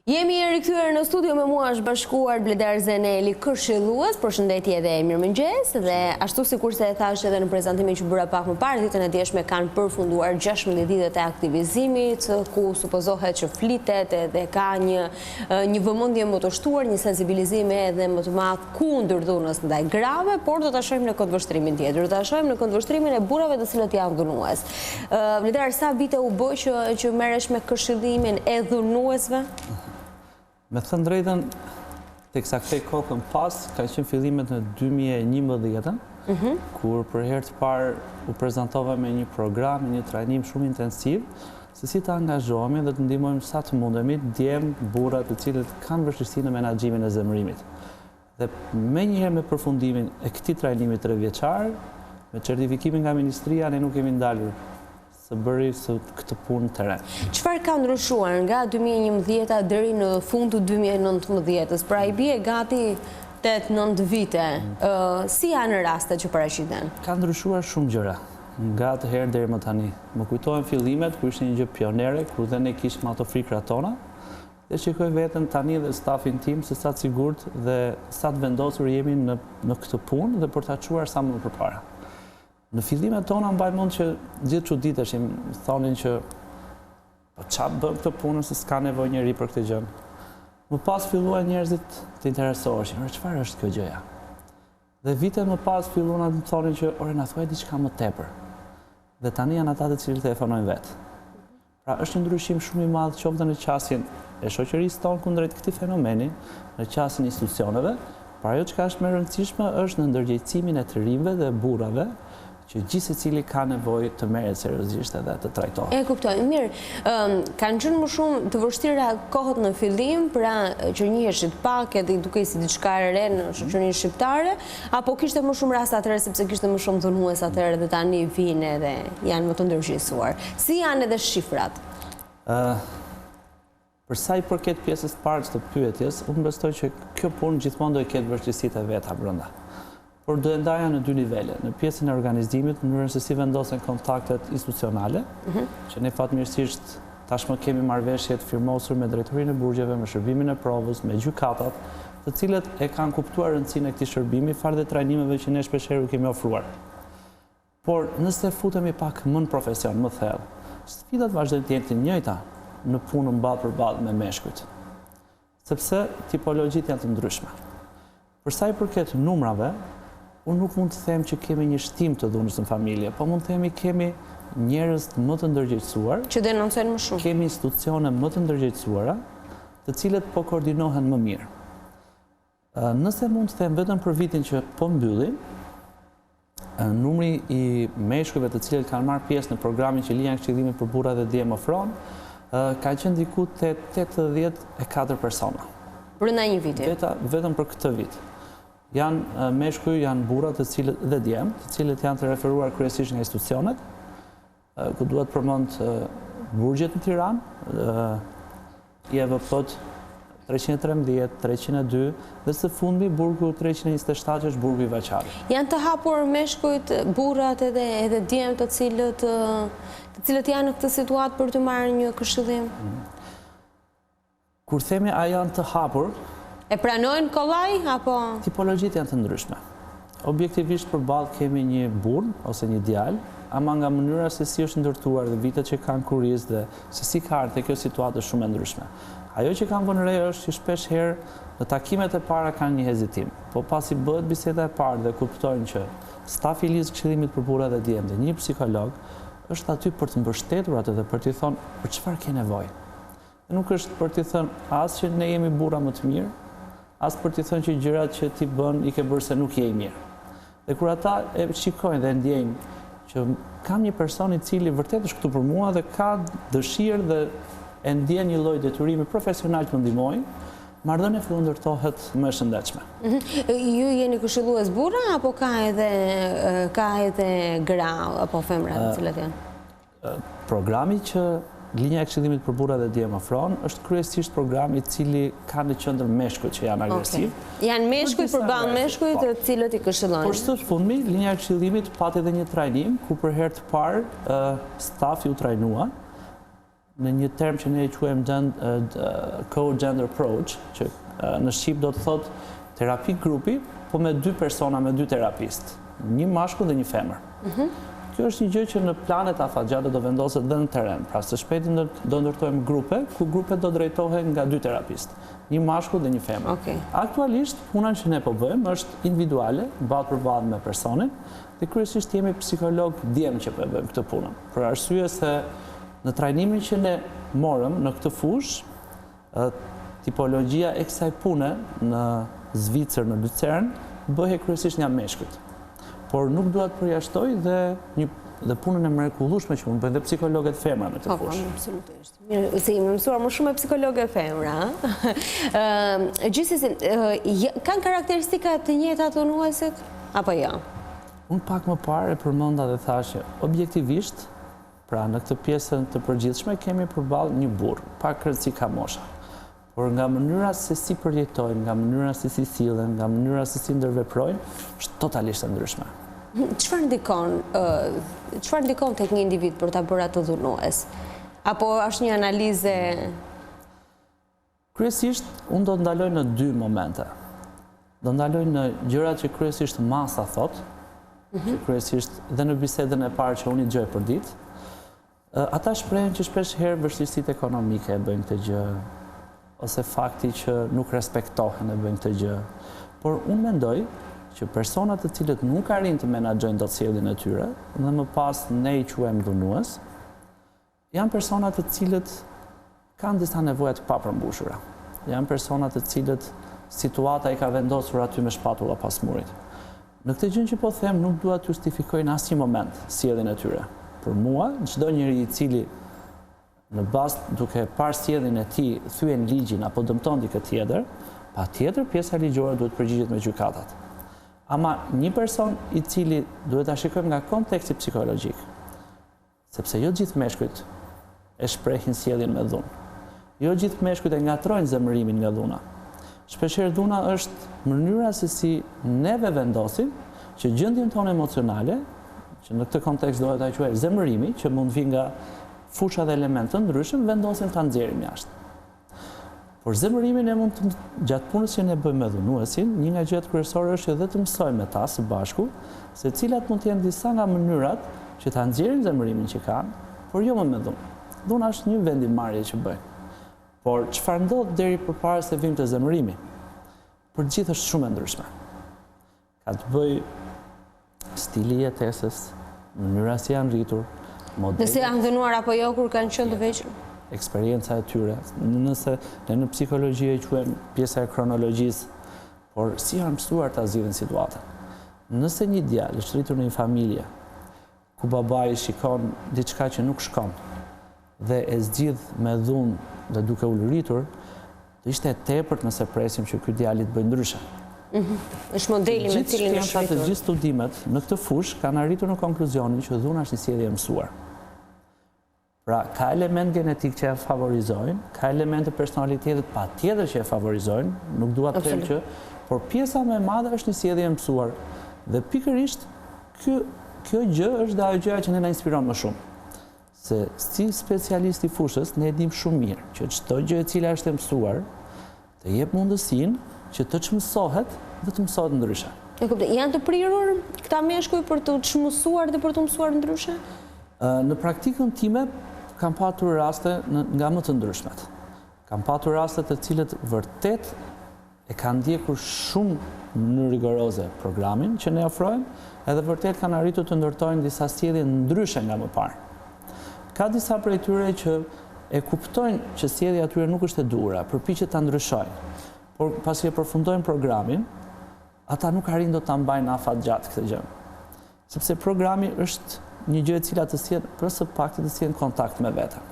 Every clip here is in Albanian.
Jemi rikthyer në studio, me mua është bashkuar Bledar Zeneli, Keshillues, përshëndetje dhe mirëmëngjes, dhe ashtu sikur se e thash edhe në prezantimin që bëra pak më parë, ditën e djeshme kanë përfunduar 16 ditët e aktivizimit, ku supozohet që flitet edhe ka një vëmendje më të shtuar, një sensibilizim edhe më të madh kundër dhunës ndaj grave, por do ta shohim në këndvështrimin tjetër. Do ta shohim në këndvështrimin e burrave të cilët janë dhunues. Bledar, sa vite u bë që merresh me këshillimin e dhunuesve? Me thënë drejtën, teksa këtej kohën pas, ka qenë fillimet në 2011, kur për herë të parë u prezantova me një program, një trajnim shumë intensiv, se si të angazhohemi dhe të ndihmojmë sa të mundemi djemë, burra të cilët kanë vështirësi në menaxhimin e zemërimit. Dhe me njëherë me përfundimin e këtij trajnimi 3 vjeçar, me certifikimin nga Ministria, ne nuk kemi ndalur së bëri së këtë punë të re. Çfarë ka ndryshuar nga 2011 deri në fund të 2019-s? Pra i bie gati 8-9 vite. Si janë rastet që paraqiten? Ka ndryshuar shumë gjëra, nga të herë deri më tani. Më kujtohen fillimet, kur ishte një gjë pionere, kur dhe ne kishim ato frikrat tona, dhe shikoj veten tani dhe stafin tim se sa të sigurt dhe sa të vendosur jemi në këtë punë dhe për ta çuar sa më përpara. Në fillimet tona mbaj mend që gjithë çuditeshim, thonin që po çfarë bën këtë punë se s'ka nevojë njëri për këtë gjë. Më pas filluan njerëzit të interesoheshin, çfarë është kjo gjëja? Dhe vite më pas filluan të thonin që ore na thuaj diçka më tepër. Dhe tani janë ata të cilët e fonojnë vetë. Pra është një ndryshim shumë i madh qoftë në qasjen e shoqërisë tonë kundrejt këtij fenomeni, në qasjen e institucioneve, por ajo çka është më e rëndësishme është në ndërgjegjësimin e të rinjve dhe burrave, që gjithë secili ka nevojë të merret seriozisht edhe të trajtohet. E kuptoj. Mirë, kanë qenë më shumë të vështira kohët në fillim, pra që njiheshit pak edhe dukej si diçka e re në shoqërinë shqiptare, apo kishte më shumë raste atëherë sepse kishte më shumë dhunues atëherë dhe tani vinë edhe janë më të ndërgjegjësuar. Si janë edhe shifrat? Për sa i përket pjesës së parë të pyetjes, unë besoj që kjo punë gjithmonë do të ketë vështirësitë e veta brenda. Por do e ndaja në 2 nivele, në pjesën e organizimit, në mënyrën se si vendosen kontaktet institucionale, që ne fatmirësisht tashmë kemi marrëveshjet firmosur me drejtorinë e burgjeve, me shërbimin e provës, me gjykatat, të cilët e kanë kuptuar rëndësinë e këtij shërbimi far dhe trajnimeve që ne shpeshherë kemi ofruar. Por nëse futemi pak më në profesion, më thellë, sfidat vazhdojnë të jenë të njëjta në punën ballë për ballë me meshkujt, sepse tipologjitë janë të ndryshme. Për sa i përket numrave, unë nuk mund të them që kemi një shtim të dhunës në familje, po mund të themi kemi njerëz më të ndërgjegjësuar, që denoncojnë më shumë. Kemi institucione më të ndërgjegjësuara, të cilët po koordinohen më mirë. Nëse mund të them vetëm për vitin që po mbyllim, numri i meshkujve të cilët kanë marrë pjesë në programin që linja e këshillimit për burra dhe djem ofron, ka qenë diku te 84 persona. Brenda një viti. Vetëm për këtë vit. Janë meshkuj, janë burra të cilët dhe djem, të cilët janë të referuar kryesisht nga institucionet, ku duhet përmend burgjet në Tiranë, IEVP-t 313, 302 dhe së fundmi burgu 327 është burgu i Veçarit. Janë të hapur meshkujt, burrat edhe djem të cilët janë në këtë situatë për të marrë një këshillim? Kur themi a janë të hapur, e pranojnë kollaj apo? Tipologjitë janë të ndryshme. Objektivisht përballë kemi një burr ose një djalë, ama nga mënyra se si është ndërtuar dhe vitet që kanë kurriz dhe se si ka ardhur kjo situatë është shumë e ndryshme. Ajo që kanë vënë re është që shpesh herë në takimet e para kanë një hezitim, po pasi bëhet biseda e parë dhe kuptojnë që stafi i lidhjes këshillimit për burra dhe djem dhe një psikolog është aty për të mbështetur atë dhe për t'i thonë për çfarë ke nevojë. Nuk është për t'i thënë as që ne jemi burra më të mirë, as për t'i thënë që gjërat që ti bën i ke bërë se nuk je i mirë. Dhe kur ata e shikojnë dhe ndjejnë që kam një person i cili vërtet është këtu për mua dhe ka dëshirë dhe e ndjen një lloj detyrimi profesional të më ndihmojnë, marrëdhënia fillon ndërtohet më e shëndetshme. Ju jeni këshillues burra apo ka edhe gra apo femra të cilat janë? Programi që linja e këshillimit për burra dhe djem ofron është kryesisht programi i cili ka në qendër meshkujt që janë agresiv. Janë meshkujt përballë meshkujt të cilët i këshillojnë. Por së fundmi, linja e këshillimit pati edhe një trajnim ku për herë të parë stafi u trajnua në një term që ne e quajmë co-gender approach, që në shqip do të thotë terapi grupi, po me 2 persona, me 2 terapist, një mashkull dhe një femër. Kjo është një gjë që në planet afatgjate do vendoset dhe në teren, pra së shpejti do ndërtojmë grupe, ku grupet do drejtohen nga 2 terapist, një mashkull dhe një femër. Aktualisht, puna që ne po bëjmë është individuale, ballë për ballë me personin, dhe kryesisht jemi psikolog djem që po bëjmë këtë punën. Për arsye se në trajnimin që ne morëm në këtë fushë, tipologjia e kësaj pune në Zvicër, në Lucern, bëhet kryesisht nga meshkujt. Por nuk dua të përjashtoj dhe punën e mrekullueshme që mund bëjnë dhe psikologët femra në këtë fushë. Absolutisht. Mirë, se jemi mësuar më shumë me psikologë femra. Gjithsesi, kanë karakteristika të njëjta të dhunuesit apo jo? Unë pak më parë e përmenda dhe thashë, objektivisht, pra në këtë pjesën të përgjithshme kemi përballë një burr, pak rëndësi ka mosha. Por nga mënyra se si përjetojnë, nga mënyra se si sillen, nga mënyra se si ndërveprojnë, është totalisht e ndryshme. Çfarë ndikon tek një individ për ta bërë atë dhunues? Apo është një analizë? Kryesisht, unë do të ndaloj në 2 momente. Do ndaloj në gjërat që kryesisht masa thot, që kryesisht dhe në bisedën e parë që unë i dëgjoj për ditë, ata shprehen që shpesh herë vështirësitë ekonomike e bëjnë këtë gjë, ose fakti që nuk respektohen e bëjnë këtë gjë. Por unë mendoj që personat të cilët nuk arrin të menaxhojnë dot sjelljen e tyre, dhe më pas ne i quajmë dhunues, janë personat të cilët kanë disa nevoja të papërmbushura. Janë personat të cilët situata i ka vendosur aty me shpatulla pas murit. Në këtë gjë që po them, nuk dua të justifikoj në asnjë moment sjelljen e tyre. Për mua, çdo njeri i cili në bazë duke parë sjelljen e tij thyen ligjin apo dëmton dikë tjetër, patjetër pjesa ligjore duhet përgjigjet me gjykatat. Ama një person i cili duhet ta shikojmë nga konteksti psikologjik, sepse jo gjithë meshkujt e shprehin sjelljen me dhunë. Jo gjithë meshkujt e ngatrojnë zemërimin nga dhuna. Shpeshherë dhuna është mënyra se si neve vendosim që gjendjen tonë emocionale, që në këtë kontekst do ta quaj zemërimi, që mund vi nga fusha dhe elementë të ndryshëm, vendosim ta nxjerrim jashtë. Por zemërimin e mund të, gjatë punës që ne bëjmë me dhunuesin, një nga gjërat kryesore është edhe të mësojmë me ta së bashku, se cilat mund të jenë disa nga mënyrat që ta nxjerrim zemërimin që kanë, por jo më me dhunë. Dhuna është një vendimmarrje që bëjmë. Por çfarë ndodh deri përpara se vim te zemërimi? Për të gjithë është shumë e ndryshme. Ka të bëjë stili i jetesës, mënyra si janë rritur, nëse janë dhënuar apo jo kur kanë qenë të vegjël. Eksperienca e tyre, nëse ne në psikologji e quajmë pjesa e kronologjisë, por si janë mësuar ta zgjidhin situatën. Nëse një djalë është rritur në një familje ku babai shikon diçka që nuk shkon dhe e zgjidh me dhunë dhe duke u lëritur, do ishte e tepërt nëse presim që ky djalë të bëjë ndryshe. Është modeli me cilin është rritur. Të gjithë studimet në këtë fushë kanë arritur në konkluzionin që dhuna është një sjellje e mësuar. Pra, ka element genetik që e favorizojnë, ka element të personalitetit patjetër që e favorizojnë, nuk dua të them që, por pjesa më e madhe është një sjellje e mësuar. Dhe pikërisht kjo gjë është dhe ajo gjëja që ne na inspiron më shumë. Se si specialist i fushës ne e dim shumë mirë që çdo gjë e cila është e mësuar të jep mundësinë që të çmësohet dhe të mësohet ndryshe. E kuptoj. Janë të prirur këta meshkuj për të çmësuar dhe për të mësuar ndryshe? Në praktikën time kam patur raste nga më të ndryshmet. Kam patur raste të cilët vërtet e kanë ndjekur shumë në mënyrë rigoroze programin që ne ofrojmë, edhe vërtet kanë arritur të ndërtojnë disa sjellje ndryshe nga më parë. Ka disa prej tyre që e kuptojnë që sjellja e tyre nuk është e duhura, përpiqen ta ndryshojnë. Por pasi e përfundojnë programin, ata nuk arrin dot ta mbajnë afatgjatë këtë gjë. Sepse programi është një gjë e cila të sjell për së pakti të sjell kontakt me veten.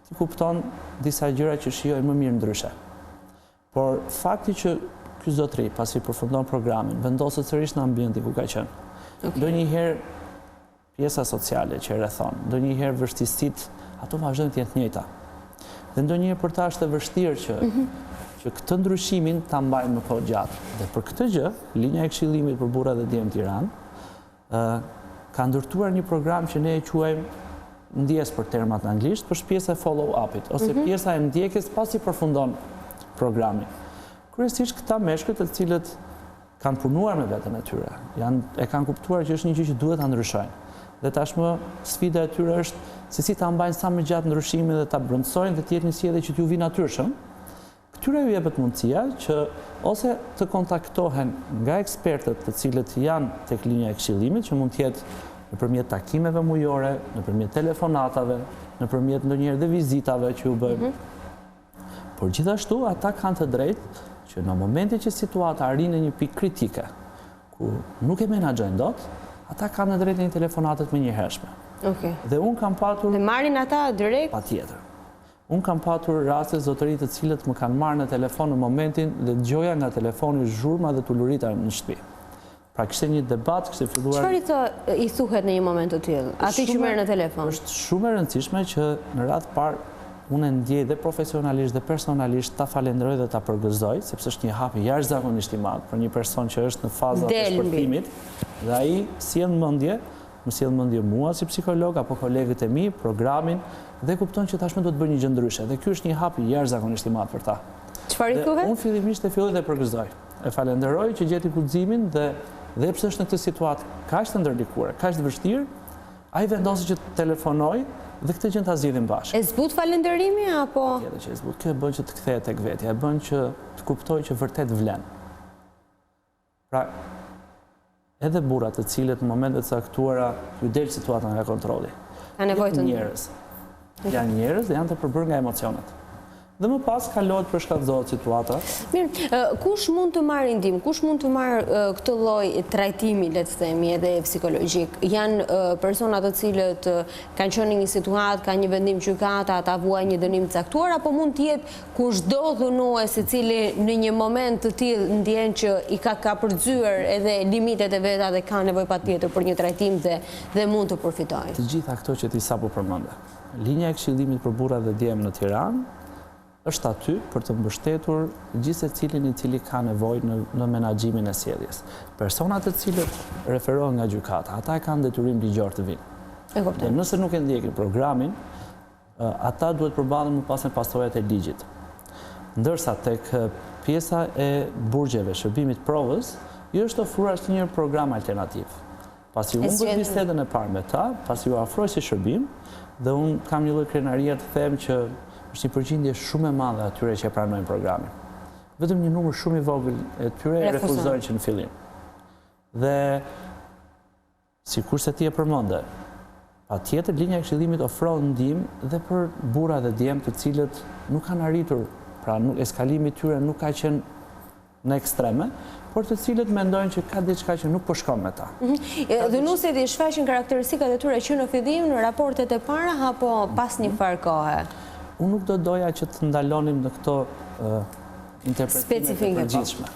Ti kupton disa gjëra që shijojnë më mirë ndryshe. Por fakti që ky zotëri pasi përfundon programin, vendoset sërish në ambientin ku ka qenë. Ndonjëherë pjesa sociale që e rrethon, ndonjëherë vështirësitë, ato vazhdojnë të jenë të njëjta. Dhe ndonjëherë për ta është e vështirë që këtë ndryshimin ta mbajmë më kohë gjatë. Dhe për këtë gjë, linja e Keshillimit për burra dhe djem Tiranë ka ndërtuar një program që ne e quajmë ndjes për termat në anglisht, për pjesa e follow-upit, ose pjesa e ndjekjes pasi përfundon programi. Kryesisht këta meshkujt të cilët kanë punuar me veten e tyre, e kanë kuptuar që është një gjë që duhet ta ndryshojnë. Dhe tashmë sfida e tyre është se si ta mbajnë sa më gjatë ndryshimin dhe ta brëndësojnë dhe të jetë një sjellje që t'ju vi natyrshëm. Këtyre ju jepet mundësia që ose të kontaktohen nga ekspertët të cilët janë tek linja e këshillimit, që mund të jetë nëpërmjet takimeve mujore, nëpërmjet telefonatave, nëpërmjet ndonjëherë dhe vizitave që u bëjnë. Por gjithashtu ata kanë të drejtë që në momentin që situata arrin në një pikë kritike, ku nuk e menaxhojnë dot, ata kanë të drejtë në telefonatet më njëhershme. Dhe unë kam patur... Dhe marrin ata direkt? Patjetër. Unë kam patur raste zotëri të cilët më kanë marrë në telefon në momentin dhe dëgjoja nga telefoni zhurma dhe tulurita në shtëpi. Pra kishte një debat, kishte filluar... Çfarë i thuhet në një moment të tillë? Ati që merr në telefon? Është shumë e rëndësishme që në radhë parë unë ndjej dhe profesionalisht dhe personalisht ta falenderoj dhe ta përgëzoj, sepse është një hap jashtëzakonisht i madh për një person që është në fazat e shpërthimit dhe ai më sjell mendje mua si psikolog apo kolegët e mi, programin dhe kupton që tashmë do të bëj një gjë ndryshe dhe ky është një hap jashtëzakonisht i madh për ta. Çfarë i thuhet? Unë fillimisht e filloj dhe përgëzoj. E falenderoj që gjeti guximin dhe pse është në këtë situatë kaq të ndërlikuar, kaq të vështirë, ai vendosi që të telefonoj dhe këtë gjë ta zgjidhim bashkë. E zbut falënderimi apo? Tjetër që e zbut, kjo e bën që të kthehet tek vetja, e bën që të kuptoj që vërtet vlen. Pra, edhe burrat të cilët në momentet e caktuara ju del situata nga kontrolli. Ka nevojë të njerëz. Janë njerëz dhe janë të përbërë nga emocionet. Dhe më pas kalohet për shkallëzohet situata. Mirë, kush mund të marrë ndihmë? Kush mund të marrë këtë lloj trajtimi, le të themi, edhe psikologjik? Janë persona të cilët kanë qenë në një situatë, kanë një vendim gjykata, ata vuajnë një dënim të caktuar, apo mund të jetë kushdo dhunues i cili në një moment të tillë ndjen që i ka përxyer edhe limitet e veta dhe ka nevojë patjetër për një trajtim dhe mund të përfitojë? Të gjitha këto që ti sapo përmende. Linja e këshillimit për burra dhe djemë në Tiranë është aty për të mbështetur gjithse cilin i cili ka nevojë në menaxhimin e sjelljes. Personat të cilët referohen nga gjykata, ata e kanë detyrim ligjor të vinë. Dhe nëse nuk e ndjekin programin, ata duhet përballen më pas me pasojat e ligjit. Ndërsa tek pjesa e burgjeve, shërbimit provës, i është ofruar si një program alternativ. Pasi unë bëj bisedën e parë me ta, pasi u afroj si shërbim, dhe unë kam një lloj krenarie të them që është një përgjindje shumë e madhe atyre që e pranojnë programin. Vetëm një numër shumë i vogël e tyre refuzojnë që në fillim. Dhe sikurse ti e përmende, patjetër linja e këshillimit ofron ndihmë dhe për burra dhe djemë të cilët nuk kanë arritur, pra eskalimi i tyre nuk ka qenë në ekstreme, por të cilët mendojnë që ka diçka që nuk po shkon me ta. Dhunuesit i shfaqin karakteristikat e tyre që në fillim në raportet e para apo pas një farë kohe? Unë nuk do doja që të ndalonim në këto interpretimet e përgjithshme.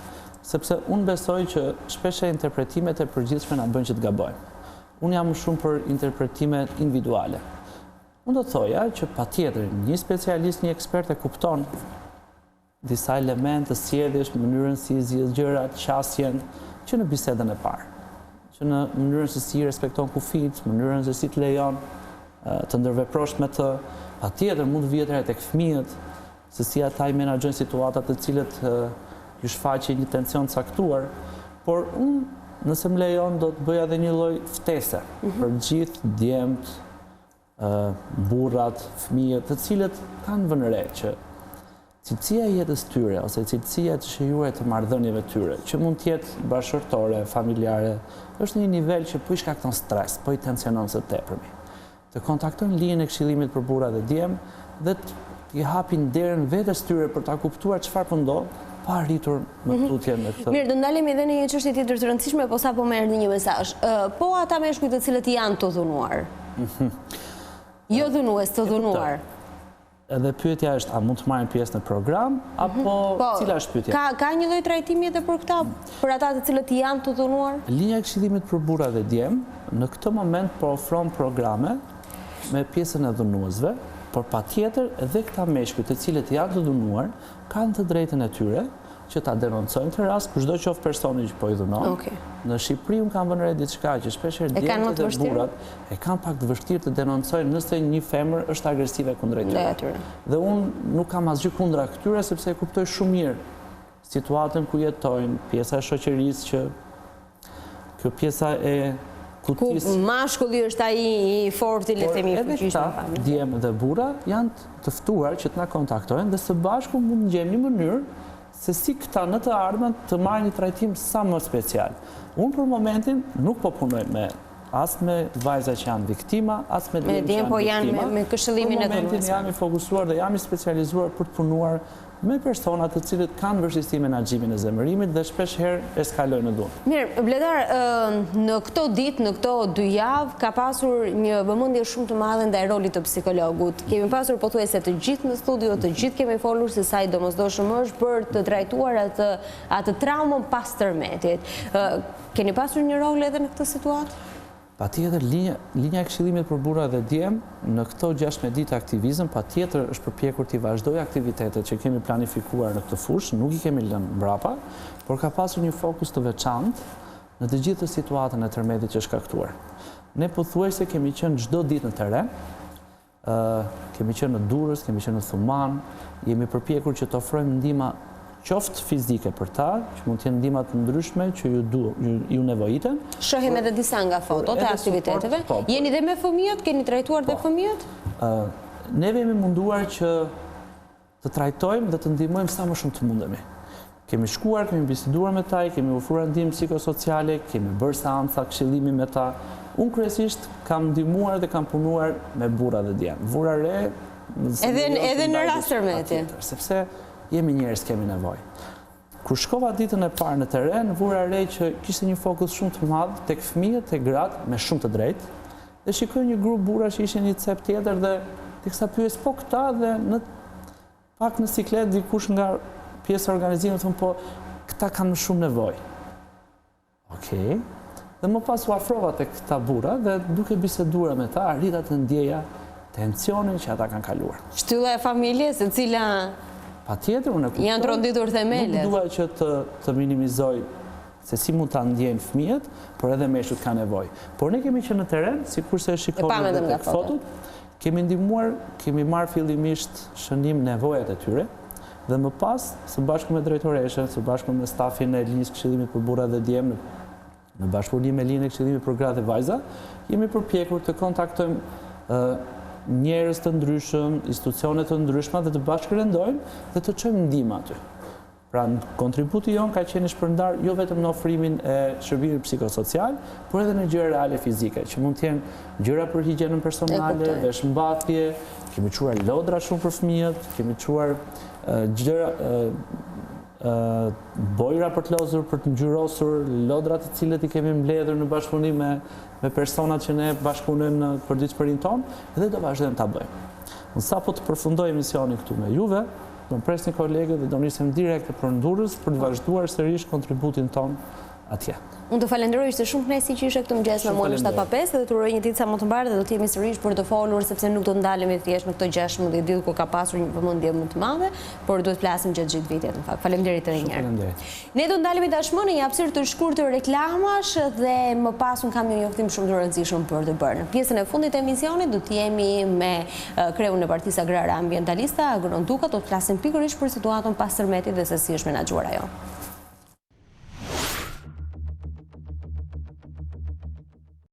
Sepse unë besoj që shpeshe interpretimet e përgjithshme na bën që të gabojmë. Unë jam shumë për interpretimet individuale. Unë do të thoja që patjetër një specialist, një ekspert e kupton disa elemente të sjelljes, mënyrën si i zgjidh gjërat, qasjen, që në bisedën e parë. Që në mënyrën se si i respekton kufit, mënyrën se si të lejon të ndërveprosh me të. Patjetër mund të vihet tek fëmijët, se si ata i menaxhojnë situatat të cilët ju shfaqin një tension caktuar, por unë nëse më lejon do të bëja edhe një lloj ftese për gjithë djemt, burrat, fëmijët, të cilët kanë vënë re që cilësia e jetës tyre ose cilësia të shijuar të marrëdhënieve tyre, që mund të jetë bashkëtorë, familjare, është në një nivel që po i shkakton stres, po i tensionon së tepërmi. Të kontaktojnë linjën e këshillimit për burra dhe djemë dhe t'i hapin derën vetes tyre për ta kuptuar çfarë po ndodh, pa arritur në tutje me këtë. Mirë, do ndalemi edhe në një çështje tjetër të rëndësishme, po sapo më erdhi një mesazh. Po ata meshkujt të cilët janë të dhunuar. Jo dhunues, të dhunuar. Edhe pyetja është, a mund të marrin pjesë në program, apo cila është pyetja? Ka një lloj trajtimi edhe për këta, për ata të cilët janë të dhunuar? Linja e këshillimit për burra dhe djemë në këtë moment po ofron programe me pjesën e dhunuesve, por patjetër edhe këta meshkuj të cilët janë të dhunuar kanë të drejtën e tyre që ta denoncojnë të rast, për çdo qoftë personi që po i dhunon. Në Shqipëri unë kam vënë re diçka që shpeshherë djemtë dhe burrat e kanë pak të vështirë të denoncojnë nëse një femër është agresive kundrejt tyre. Dhe unë nuk kam asgjë kundra këtyre sepse e kuptoj shumë mirë situatën ku jetojnë, pjesa e shoqërisë që kjo pjesa e kutisë. Ku mashkulli është ai i fortë, le të themi, i fuqishëm në familje. Djemë dhe burra janë të ftuar që të na kontaktojnë dhe së bashku mund të gjejmë një mënyrë se si këta në të ardhmen të marrin një trajtim sa më special. Unë për momentin nuk po punoj as me vajza që janë viktima, as me djemë që janë viktima. Po janë me këshillimin e dhunës. Për momentin jam i fokusuar dhe jam i specializuar për të punuar me persona të cilët kanë vështirësi me menaxhimin e zemërimit dhe shpesh herë eskalojnë në dhunë. Mirë, Bledar, në këto ditë, në këto 2 javë, ka pasur një vëmendje shumë të madhe ndaj rolit të psikologut. Kemi pasur pothuajse të gjithë në studio, të gjithë kemi folur se sa i domosdoshëm është për të trajtuar atë traumën pas tërmetit. Keni pasur një rol edhe në këtë situatë? Patjetër, linja e këshillimit për burra dhe djemë në këto 16 ditë aktivizëm, patjetër është përpjekur të vazhdojë aktivitetet që kemi planifikuar në këtë fushë, nuk i kemi lënë mbrapa, por ka pasur një fokus të veçantë në të gjithë situatën e tërmetit që është shkaktuar. Ne pothuajse kemi qenë çdo ditë në teren, kemi qenë në Durrës, kemi qenë në Thuman, jemi përpjekur që të ofrojmë ndihmë qoftë fizike për ta, që mund të jenë ndihma të ndryshme që ju nevojiten. Shohim edhe disa nga fotot e aktiviteteve. Jeni dhe me fëmijët? Keni trajtuar dhe fëmijët? Neve jemi munduar që të trajtojmë dhe të ndihmojmë sa më shumë të mundemi. Kemi shkuar, kemi biseduar me ta, kemi ofruar ndihmë psikosociale, kemi bërë seanca këshillimi me ta. Unë kryesisht kam ndihmuar dhe kam punuar me burra dhe djemë. Burra re... Edhe në rast tërmeti? Sepse jemi njerëz kemi nevojë. Kur shkova ditën e parë në teren, vura re që kishte një fokus shumë të madh tek fëmijët, tek gratë, me shumë të drejtë. Dhe shikoj një grup burra që ishin një cep tjetër dhe teksa pyes po këta dhe në pak në siklet dikush nga pjesa e organizimit thonë po këta kanë më shumë nevojë. Okej. Dhe më pas u afrova tek këta burra dhe duke biseduar me ta arrita të ndjeja tensionin që ata kanë kaluar. Shtylla e familjes, e cila patjetër unë e kuptoj. Janë tronditur themelet. Nuk dua që të minimizoj se si mund ta ndjejnë fëmijët, por edhe meshkujt kanë nevojë. Por ne kemi qenë në teren, sikurse e shikoni në fotot, kemi ndihmuar, kemi marrë fillimisht shënim nevojat e tyre dhe më pas së bashku me drejtoreshën, së bashku me stafin e linjës këshillimit për burra dhe djemë, në bashkëpunim me linjën e këshillimit për gra dhe vajza, jemi përpjekur të kontaktojmë njerëz të ndryshëm, institucione të ndryshme dhe të bashkërendojmë dhe të çojmë ndihmë aty. Pra, kontributi jon ka qenë i shpërndar jo vetëm në ofrimin e shërbimit psikosocial, por edhe në gjëra reale fizike, që mund të jenë gjëra për higjienën personale, veshmbathje, kemi çuar lodra shumë për fëmijët, kemi çuar bojra për të lozur, për të ngjyrosur, lodra të cilët i kemi mbledhur në bashkëpunim me personat që ne bashkëpunojmë në përditshmërinë tonë dhe do vazhdojmë ta bëjmë. Unë sapo të përfundoj emisionin këtu me juve, do më presin kolegët dhe do nisem direkt për Durrës për të vazhduar sërish kontributin tonë atje. Unë të falenderoj, ishte shumë kënaqësi që ishe këtu mëngjes me mua në 7:05 dhe të uroj një ditë sa më të mbarë dhe do të jemi sërish për të folur sepse nuk do të ndalemi thjesht në këto 16 ditë ku ka pasur një vëmendje më të madhe, por duhet të flasim gjatë gjithë vitit në fakt. Faleminderit edhe një herë. Ne do ndalemi tashmë në një hapësirë të shkurtër reklamash dhe më pas un kam një njoftim shumë të rëndësishëm për të bërë. Në pjesën e fundit të emisionit do të jemi me kreun e Partisë Agrare Ambientaliste, Agroduka, do të flasim pikërisht për situatën pas tërmetit dhe se si është menaxhuar ajo.